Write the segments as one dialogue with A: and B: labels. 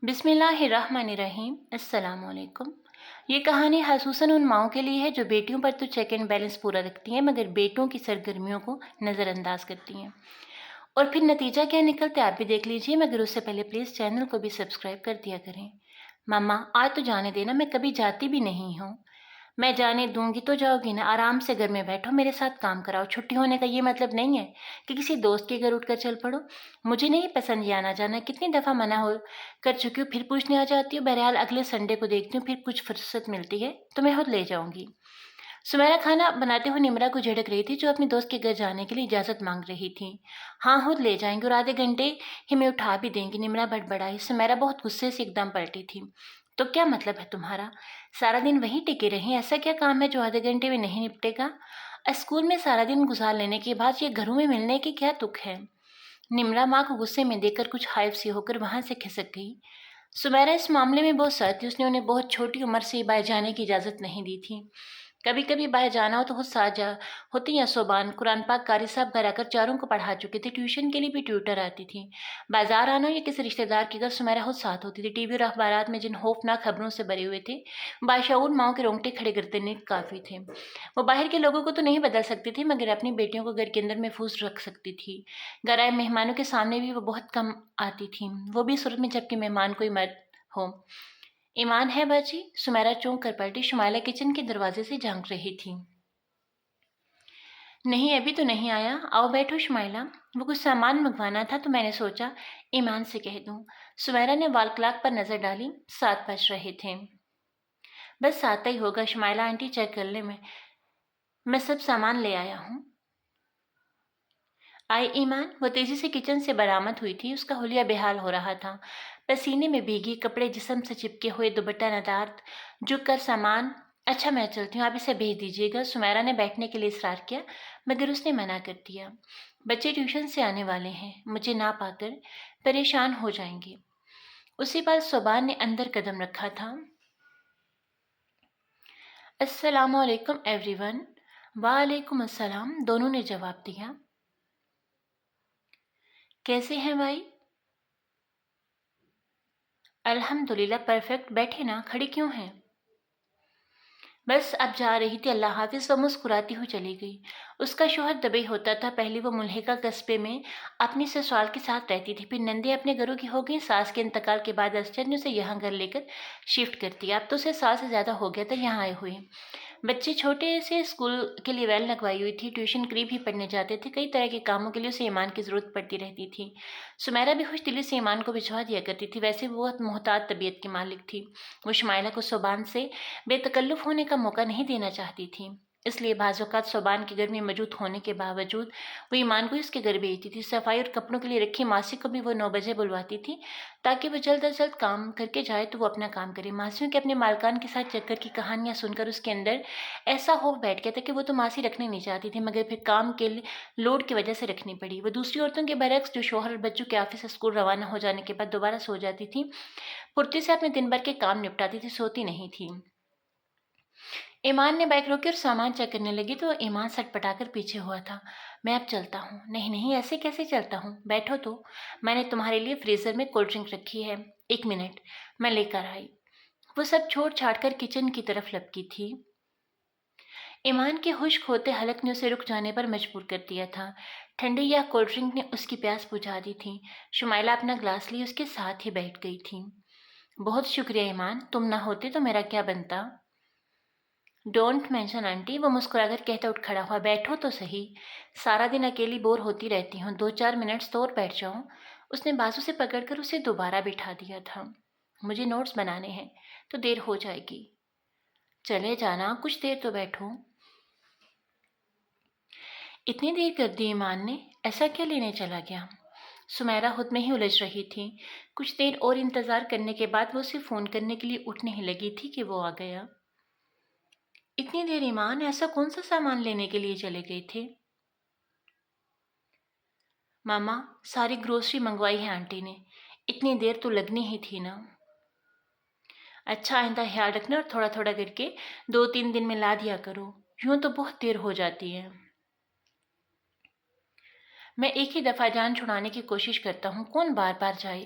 A: بسم اللہ الرحمن الرحیم۔ السلام علیکم۔ یہ کہانی خصوصاً ان ماؤں کے لیے ہے جو بیٹیوں پر تو چیک اینڈ بیلنس پورا رکھتی ہیں مگر بیٹوں کی سرگرمیوں کو نظر انداز کرتی ہیں، اور پھر نتیجہ کیا نکلتا ہے آپ بھی دیکھ لیجئے، مگر اس سے پہلے پلیز چینل کو بھی سبسکرائب کر دیا کریں۔ ماما آج تو جانے دینا، میں کبھی جاتی بھی نہیں ہوں۔ میں جانے دوں گی تو جاؤ گی نا، آرام سے گھر میں بیٹھو، میرے ساتھ کام کراؤ۔ چھٹی ہونے کا یہ مطلب نہیں ہے کہ کسی دوست کے گھر اٹھ کر چل پڑو۔ مجھے نہیں پسند یہ آنا جانا، کتنی دفعہ منع ہو کر چکی ہوں، پھر پوچھنے آ جاتی ہوں۔ بہرحال اگلے سنڈے کو دیکھتی ہوں، پھر کچھ فرصت ملتی ہے تو میں خود لے جاؤں گی۔ سمیرہ کھانا بناتے ہوئے نمرہ کو جھڑک رہی تھی جو اپنے دوست کے گھر جانے کے لیے اجازت مانگ رہی تھی۔ ہاں خود لے جائیں گے اور آدھے گھنٹے ہی میں اٹھا بھی دیں گی، نمرہ بڑبڑائی۔ سمیرہ بہت غصے سے ایک دم پلٹی تھی۔ تو کیا مطلب ہے تمہارا؟ سارا دن وہیں ٹکے رہیں، ایسا کیا کام ہے جو آدھے گھنٹے میں نہیں نپٹے گا؟ اسکول میں سارا دن گزار لینے کے بعد یہ گھروں میں ملنے کی کیا تک ہے؟ نمرہ ماں کو غصے میں دیکھ کر کچھ خائف سی ہو کر وہاں سے کھسک گئی۔ سمیرہ اس معاملے میں بہت سخت تھی، اس نے انہیں بہت چھوٹی عمر سے باہر جانے کی اجازت نہیں دی تھی۔ کبھی کبھی باہر جانا ہو تو خود ساتھ جا ہوتی یا صوبان قرآن پاک قاری صاحب گھر آ کر چاروں کو پڑھا چکے تھے، ٹیوشن کے لیے بھی ٹیوٹر آتی تھی۔ بازار آنا ہو یا کسی رشتہ دار کے گھر سمیرہ خود ساتھ ہوتی تھی۔ ٹی وی اور اخبارات میں جن خوفناک خبروں سے بھرے ہوئے تھے، باشعور ماؤں کے رونگٹے کھڑے کرنے کافی تھے۔ وہ باہر کے لوگوں کو تو نہیں بدل سکتی تھی مگر اپنی بیٹیوں کو گھر کے اندر محفوظ رکھ سکتی تھی۔ گھر آئے مہمانوں کے سامنے بھی وہ بہت کم آتی تھی، وہ بھی صورت میں جبکہ مہمان کوئی مرد ہو۔ ایمان ہے باجی؟ سمیرہ چونک کر پلٹی۔ شمائلہ کچن کے دروازے سے جھانک رہی تھی۔ نہیں ابھی تو نہیں آیا، آؤ بیٹھو شمائلہ۔ وہ کچھ سامان منگوانا تھا تو میں نے سوچا ایمان سے کہہ دوں۔ سمیرہ نے وال کلاک پر نظر ڈالی، 7 بج رہے تھے۔ بس 7 ہی ہوگا شمائلہ آنٹی، چیک کر لیں، میں سب سامان لے آیا ہوں۔ آئی ایمان؟ وہ تیزی سے کچن سے برآمد ہوئی تھی، اس کا حلیہ بحال ہو رہا تھا، پسینے میں بھیگی، کپڑے جسم سے چپکے ہوئے، دوپٹہ ندارت، جھک کر سامان۔ اچھا میں چلتی ہوں، آپ اسے بھیج دیجیے گا۔ سمیرہ نے بیٹھنے کے لیے اصرار کیا مگر اس نے منع کر دیا۔ بچے ٹیوشن سے آنے والے ہیں، مجھے نہ پا کر پریشان ہو جائیں گے۔ اسی بار صوبان نے اندر قدم رکھا تھا۔ السلام علیکم ایوری ون۔ وعلیکم السلام، دونوں نے جواب دیا۔ کیسے ہیں بھائی؟ الحمدللہ پرفیکٹ، بیٹھے نا، کھڑی کیوں ہیں؟ بس اب جا رہی تھی، اللہ حافظ۔ وہ مسکراتی ہوئی چلی گئی۔ اس کا شوہر دبئی ہوتا تھا، پہلے وہ ملحقہ قصبے میں اپنی سسرال کے ساتھ رہتی تھی، پھر نندیں اپنے گھروں کی ہو گئیں، ساس کے انتقال کے بعد اسجد نے اسے یہاں گھر لے کر شفٹ کر دیا۔ اب تو اسے سال سے زیادہ ہو گیا تھا یہاں آئے ہوئے۔ بچے چھوٹے سے، اسکول کے لیے ویل لگوائی ہوئی تھی، ٹیوشن قریب ہی پڑھنے جاتے تھے، کئی طرح کے کاموں کے لیے اسے ایمان کی ضرورت پڑتی رہتی تھی۔ سمیرہ بھی خوش دلی سے ایمان کو بھجوا دیا کرتی تھی، ویسے وہ بہت محتاط طبیعت کی مالک تھی، وہ شمائلہ کو صوبان سے بے تکلف ہونے کا موقع نہیں دینا چاہتی تھی، اس لیے بعض اوقات صوبان کے گھر میں موجود ہونے کے باوجود وہ ایمان کو اس کے گھر بھیجتی تھی۔ صفائی اور کپڑوں کے لیے رکھی ماسی کو بھی وہ 9 بجے بلواتی تھی تاکہ وہ جلد از جلد کام کر کے جائے تو وہ اپنا کام کرے۔ ماسیوں کے اپنے مالکان کے ساتھ چکر کی کہانیاں سن کر اس کے اندر ایسا خوف بیٹھ گیا تھا کہ وہ تو ماسی رکھنے نہیں چاہتی تھی مگر پھر کام کے لوڈ کی وجہ سے رکھنی پڑی۔ وہ دوسری عورتوں کے برعکس جو شوہر اور بچوں کے آفس اسکول روانہ ہو جانے کے بعد دوبارہ سو جاتی تھی، پھرتی سے اپنے دن بھر کے کام نپٹاتی تھی، سوتی نہیں تھی۔ ایمان نے بائک روکی اور سامان چیک کرنے لگی تو ایمان سٹ پٹا کر پیچھے ہوا تھا۔ میں اب چلتا ہوں۔ نہیں نہیں، ایسے کیسے چلتا ہوں؟ بیٹھو تو، میں نے تمہارے لیے فریزر میں کولڈ ڈرنک رکھی ہے، 1 منٹ میں لے کر آئی۔ وہ سب چھوڑ چھاڑ کر کچن کی طرف لپکی تھی۔ ایمان کے خشک ہوتے حلق نے اسے رک جانے پر مجبور کر دیا تھا، ٹھنڈی یا کولڈ ڈرنک نے اس کی پیاس بجھا دی تھی۔ شمائلہ اپنا گلاس لی اس کے ساتھ ہی بیٹھ گئی تھی۔ بہت شکریہ ایمان، تم نہ ہوتے تو میرا کیا بنتا؟ ڈونٹ مینشن آنٹی، وہ مسکرا کر کہتا اٹھ کھڑا ہوا۔ بیٹھو تو صحیح، سارا دن اکیلی بور ہوتی رہتی ہوں، 2-4 منٹس تو اور بیٹھ جاؤں۔ اس نے بازو سے پکڑ کر اسے دوبارہ بٹھا دیا تھا۔ مجھے نوٹس بنانے ہیں تو دیر ہو جائے گی۔ چلے جانا، کچھ دیر تو بیٹھو۔ اتنی دیر کر دی ایمان نے، ایسا کیا لینے چلا گیا؟ سمیرہ خود میں ہی الجھ رہی تھی۔ کچھ دیر اور انتظار کرنے کے بعد وہ اسے فون کرنے کے لیے اٹھنے ہی لگی تھی کہ وہ آ گیا۔ اتنی دیر ایمان، ایسا کون سا سامان لینے کے لیے چلے گئے تھے؟ ماما ساری گروسری منگوائی ہے آنٹی نے، اتنی دیر تو لگنی ہی تھی نا۔ اچھا آئندہ خیال رکھنا اور تھوڑا تھوڑا کر کے 2-3 دن میں لا دیا کرو، یوں تو بہت دیر ہو جاتی ہے۔ میں ایک ہی دفعہ جان چھڑانے کی کوشش کرتا ہوں، کون بار بار جائے؟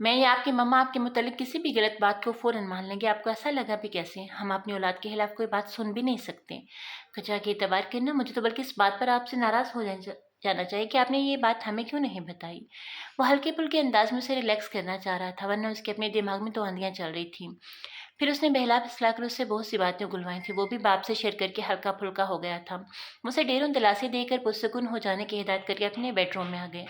A: میں یا آپ کی مما آپ کے متعلق کسی بھی غلط بات کو فوراً مان لیں گے، آپ کو ایسا لگا بھی کیسے؟ ہم اپنی اولاد کے خلاف کوئی بات سن بھی نہیں سکتے۔ کچا کے اعتبار کرنا، مجھے تو بلکہ اس بات پر آپ سے ناراض ہو جانا چاہیے کہ آپ نے یہ بات ہمیں کیوں نہیں بتائی۔ وہ ہلکے پھلکے انداز میں اسے ریلیکس کرنا چاہ رہا تھا، ورنہ اس کے اپنے دماغ میں تو آندیاں چل رہی تھیں۔ پھر اس نے بہلا پھسلا کر اس سے بہت سی باتیں گلوائی تھیں، وہ بھی باپ سے شیئر کر کے ہلکا پھلکا ہو گیا تھا۔ اسے ڈھیروں دلاسے دے کر پرسکون ہو جانے کی ہدایت کر کے اپنے بیڈ روم میں آ گئے۔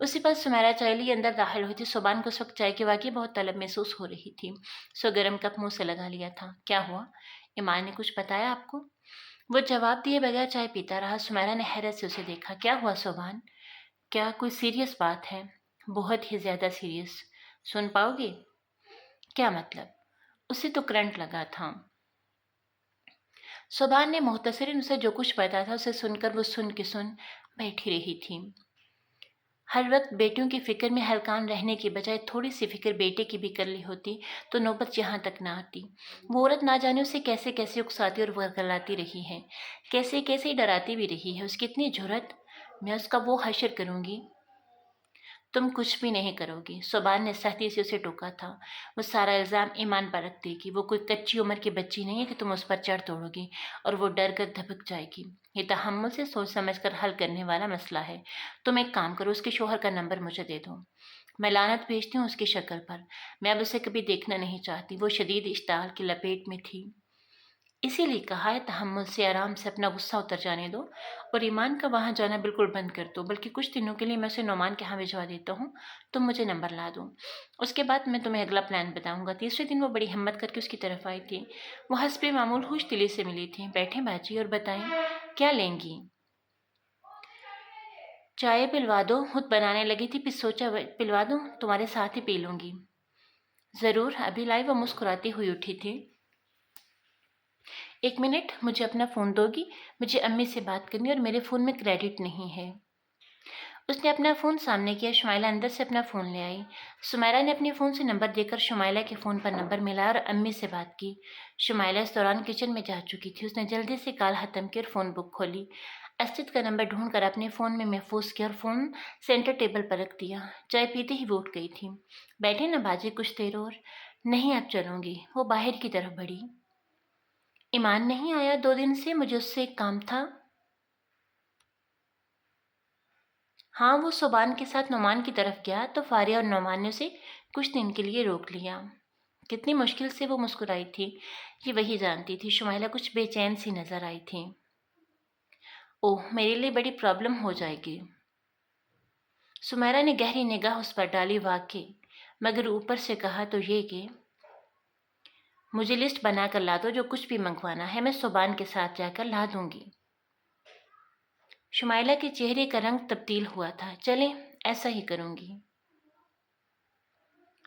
A: اسی پر سمیرا چائے لیے اندر داخل ہوئی تھی۔ صبح کو اس وقت چائے کی واقعی بہت طلب محسوس ہو رہی تھی، سو گرم کپ منہ سے لگا لیا تھا۔ کیا ہوا؟ ایمان نے کچھ بتایا آپ کو؟ وہ جواب دیے بغیر چائے پیتا رہا۔ سمیرا نے حیرت سے اسے دیکھا۔ کیا ہوا صبح؟ کیا کوئی سیریس بات ہے؟ بہت ہی زیادہ سیریس۔ سن پاؤ گے؟ کیا مطلب؟ اسے تو کرنٹ لگا تھا۔ صبح نے مختصراً اسے جو کچھ پتا تھا اسے سن کر وہ سن بیٹھی رہی تھی۔ ہر وقت بیٹیوں کی فکر میں ہلکان رہنے کی بجائے تھوڑی سی فکر بیٹے کی بھی کر لی ہوتی تو نوبت یہاں تک نہ آتی۔ وہ عورت نہ جانے اسے کیسے کیسے اکساتی اور ورگلاتی رہی ہے، کیسے کیسے ڈراتی بھی رہی ہے۔ اس کی اتنی جرأت! میں اس کا وہ حشر کروں گی۔ تم کچھ بھی نہیں کرو گی، صبح نے سختی سے اسے ٹوکا تھا۔ وہ سارا الزام ایمان پر رکھ دے گی۔ وہ کوئی کچی عمر کی بچی نہیں ہے کہ تم اس پر چڑھ توڑو گی اور وہ ڈر کر دھبک جائے گی۔ یہ تحمل سے سوچ سمجھ کر حل کرنے والا مسئلہ ہے۔ تم ایک کام کرو، اس کے شوہر کا نمبر مجھے دے دو۔ میں لعنت بھیجتی ہوں اس کی شکل پر۔ میں اب اسے کبھی دیکھنا نہیں چاہتی۔ وہ شدید اشتعال کی لپیٹ میں تھی۔ اسی لیے کہا ہے تحمل سے، آرام سے اپنا غصہ اتر جانے دو اور ایمان کا وہاں جانا بالکل بند کر دو۔ بلکہ کچھ دنوں کے لیے میں اسے نعمان کے ہاں بھجوا دیتا ہوں، تم مجھے نمبر لا دو۔ اس کے بعد میں تمہیں اگلا پلان بتاؤں گا۔ تیسرے دن وہ بڑی ہمت کر کے اس کی طرف آئی تھی۔ وہ حسب معمول خوش دلی سے ملی تھی۔ بیٹھیں باجی اور بتائیں کیا لیں گی؟ چائے پلوا دو، خود بنانے لگی تھی، پھر سوچا پلوا دوں، تمہارے ساتھ ہی پی لوں گی۔ ضرور، ابھی لائی۔ وہ مسکراتی ہوئی اٹھی تھی۔ ایک منٹ، مجھے اپنا فون دو گی؟ مجھے امی سے بات کرنی اور میرے فون میں کریڈٹ نہیں ہے۔ اس نے اپنا فون سامنے کیا۔ شمائلہ اندر سے اپنا فون لے آئی۔ سمیرا نے اپنے فون سے نمبر دے کر شمائلہ کے فون پر نمبر ملا اور امی سے بات کی۔ شمائلہ اس دوران کچن میں جا چکی تھی۔ اس نے جلدی سے کال ختم کی اور فون بک کھولی۔ اسجد کا نمبر ڈھونڈ کر اپنے فون میں محفوظ کیا اور فون سینٹر ٹیبل پر رکھ دیا۔ چائے پیتے ہی وہ اٹھ گئی تھی۔ بیٹھے نا باجی کچھ دیر اور؟ نہیں، اب چلوں گی۔ وہ باہر کی طرف بڑھی۔ ایمان نہیں آیا 2 دن سے؟ مجھے اس سے ایک کام تھا۔ ہاں، وہ صبان کے ساتھ نعمان کی طرف گیا تو فاریہ اور نعمان نے اسے کچھ دن کے لیے روک لیا۔ کتنی مشکل سے وہ مسکرائی تھی، یہ وہی جانتی تھی۔ شمائلہ کچھ بے چین سی نظر آئی تھی۔ اوہ، میرے لیے بڑی پرابلم ہو جائے گی۔ سمیرا نے گہری نگاہ اس پر ڈالی۔ واقعی، مگر اوپر سے کہا تو یہ کہ مجھے لسٹ بنا کر لا دو، جو کچھ بھی منگوانا ہے میں صبان کے ساتھ جا کر لا دوں گی۔ شمائلہ کے چہرے کا رنگ تبدیل ہوا تھا۔ چلیں، ایسا ہی کروں گی۔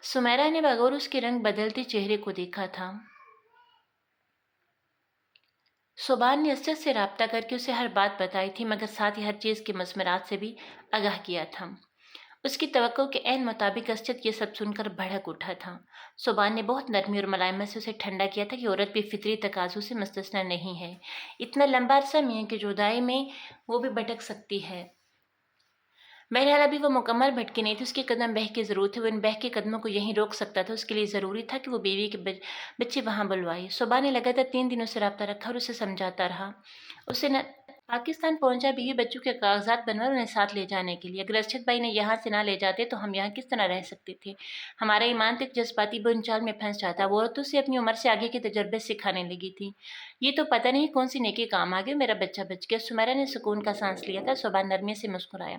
A: سمیرا نے بغور اس کے رنگ بدلتے چہرے کو دیکھا تھا۔ صبان نے اسجد سے رابطہ کر کے اسے ہر بات بتائی تھی، مگر ساتھ ہی ہر چیز کے مضمرات سے بھی آگاہ کیا تھا۔ اس کی توقع کے عین مطابق اسجد یہ سب سن کر بھڑک اٹھا تھا۔ صبان نے بہت نرمی اور ملائمت سے اسے ٹھنڈا کیا تھا کہ عورت بھی فطری تقاضوں سے مستثنی نہیں ہے۔ اتنا لمبا عرصہ میاں کی جدائی میں وہ بھی بھٹک سکتی ہے۔ بہرحال ابھی وہ مکمل بھٹکی نہیں تھی، اس کے قدم بہکے ضرور تھے۔ وہ ان بہکے قدموں کو یہیں روک سکتا تھا۔ اس کے لیے ضروری تھا کہ وہ بیوی کے بچے وہاں بلوائے۔ صبح نے لگاتار 3 دنوں سے رابطہ رکھا اور اسے سمجھاتا رہا۔ اسے نہ پاکستان پہنچا بیوی بچوں کے کاغذات بنوا اور انہیں ساتھ لے جانے کے لیے۔ اگر اسجد بھائی نے یہاں سے نہ لے جاتے تو ہم یہاں کس طرح رہ سکتے تھے؟ ہمارا ایمان تو ایک جذباتی بنچال میں پھنس جاتا۔ وہ عورتوں سے اپنی عمر سے آگے کے تجربے سکھانے لگی تھی۔ یہ تو پتہ نہیں کون سی نیکی کام آ گئی، میرا بچہ بچ گیا۔ سمیرا نے سکون کا سانس لیا تھا۔ صبح نرمی سے مسکرایا۔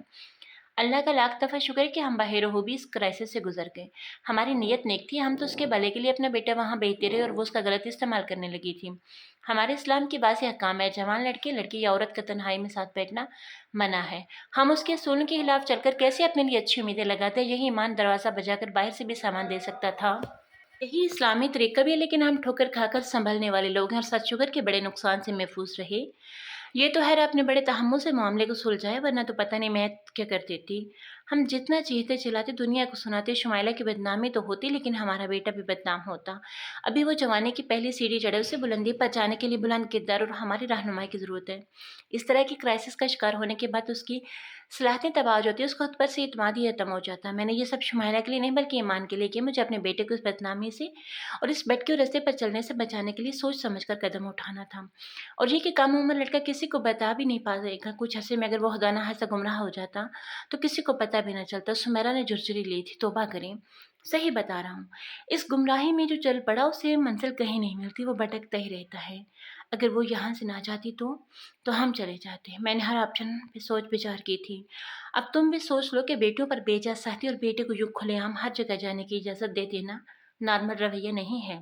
A: اللہ کا لاکھ دفعہ شکر ہے کہ ہم بحیر و بھی اس کرائسس سے گزر گئے۔ ہماری نیت نیک تھی، ہم تو اس کے بھلے کے لیے اپنا بیٹا وہاں بھیجتے رہے اور وہ اس کا غلط استعمال کرنے لگی تھی۔ ہمارے اسلام کی واضح احکام ہے، جوان لڑکی یا عورت کا تنہائی میں ساتھ بیٹھنا منع ہے۔ ہم اس کے اصولوں کے خلاف چل کر کیسے اپنے لیے اچھی امیدیں لگاتے ہیں؟ یہی ایمان دروازہ بجا کر باہر سے بھی سامان دے سکتا تھا۔ یہی اسلامی طریقہ بھی ہے، لیکن ہم ٹھوکر کھا کر سنبھلنے والے لوگ ہیں اور سچ شکر کے بڑے نقصان سے محفوظ رہے۔ یہ تو ہے اپنے بڑے تحمل سے معاملے کو سلجھایا، ورنہ تو پتہ نہیں میں کیا کر دیتی۔ ہم جتنا چیختے چلاتے دنیا کو سناتے، شمائلہ کی بدنامی تو ہوتی لیکن ہمارا بیٹا بھی بدنام ہوتا۔ ابھی وہ جوانی کی پہلی سیڑھی چڑھے، اسے بلندی پر جانے کے لیے بلند کردار اور ہماری رہنمائی کی ضرورت ہے۔ اس طرح کی کرائسس کا شکار ہونے کے بعد اس کی صلاحیتیں تباہ ہو جاتی ہیں، اس کو خود پر سے اعتماد ہی ختم ہو جاتا ہے۔ میں نے یہ سب شمائلہ کے لیے نہیں بلکہ ایمان کے لیے کیا، مجھے اپنے بیٹے کو اس بدنامی سے اور اس بھٹکے ہوئے راستے پر چلنے سے بچانے کے لیے سوچ سمجھ کر قدم اٹھانا تھا۔ اور یہ کہ کم عمر لڑکا کسی کو بتا بھی نہیں پائے گا، کچھ عرصے میں اگر وہ خدا نہ خواستہ گمراہ ہو جاتا تو کسی کو پتہ بھی نہ چلتا۔ سمیرا نے جھرجھری لی تھی، توبہ کریں، صحیح بتا رہا ہوں۔ اس گمراہی میں جو چل پڑا اسے منزل کہیں نہیں ملتی، وہ بھٹکتا ہی رہتا ہے۔ اگر وہ یہاں سے نہ جاتی تو ہم چلے جاتے۔ میں نے ہر آپشن پہ سوچ بچار کی تھی۔ اب تم بھی سوچ لو کہ بیٹیوں پر بے جا سختی اور بیٹے کو یوں کھلے عام ہر جگہ جانے کی اجازت دے دینا نارمل رویہ نہیں ہے۔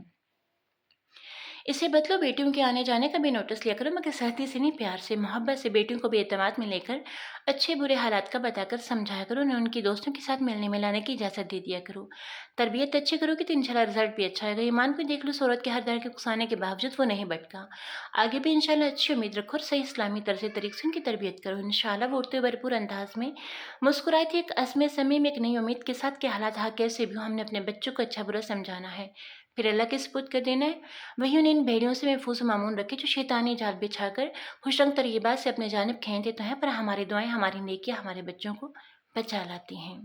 A: اسے بدلو، بیٹیوں کے آنے جانے کا بھی نوٹس لیا کرو، مگر سختی سے نہیں، پیار سے، محبت سے۔ بیٹیوں کو بھی اعتماد میں لے کر اچھے برے حالات کا بتا کر سمجھایا کرو، انہیں ان کی دوستوں کے ساتھ ملنے ملانے کی اجازت دے دیا کرو۔ تربیت اچھی کرو گی تو انشاءاللہ رزلٹ بھی اچھا آئے گا۔ ایمان کو دیکھ لو، صورت کے ہر طرح کے اکسانے کے باوجود وہ نہیں بھٹکا۔ آگے بھی انشاءاللہ اچھی امید رکھو اور صحیح اسلامی طرز طریق سے ان کی تربیت کرو انشاءاللہ۔ وہ اٹھتے ہوئے بھرپور انداز میں مسکرائی تھی، ایک عزم صمیم، ایک نئی امید کے ساتھ کہ حالات کیسے بھی ہوں، ہم نے اپنے بچوں کو اچھا برا سمجھانا ہے، پھر اللہ کے سپرد کر دینا ہے۔ وہی انہیں ان بھیڑیوں سے محفوظ و مامون رکھے جو شیطانی جال بچھا کر خوش رنگ طیبات سے اپنے جانب کھینچتے تو ہیں، پر ہماری دعائیں، ہماری نیکیاں ہمارے بچوں کو بچا لاتی ہیں۔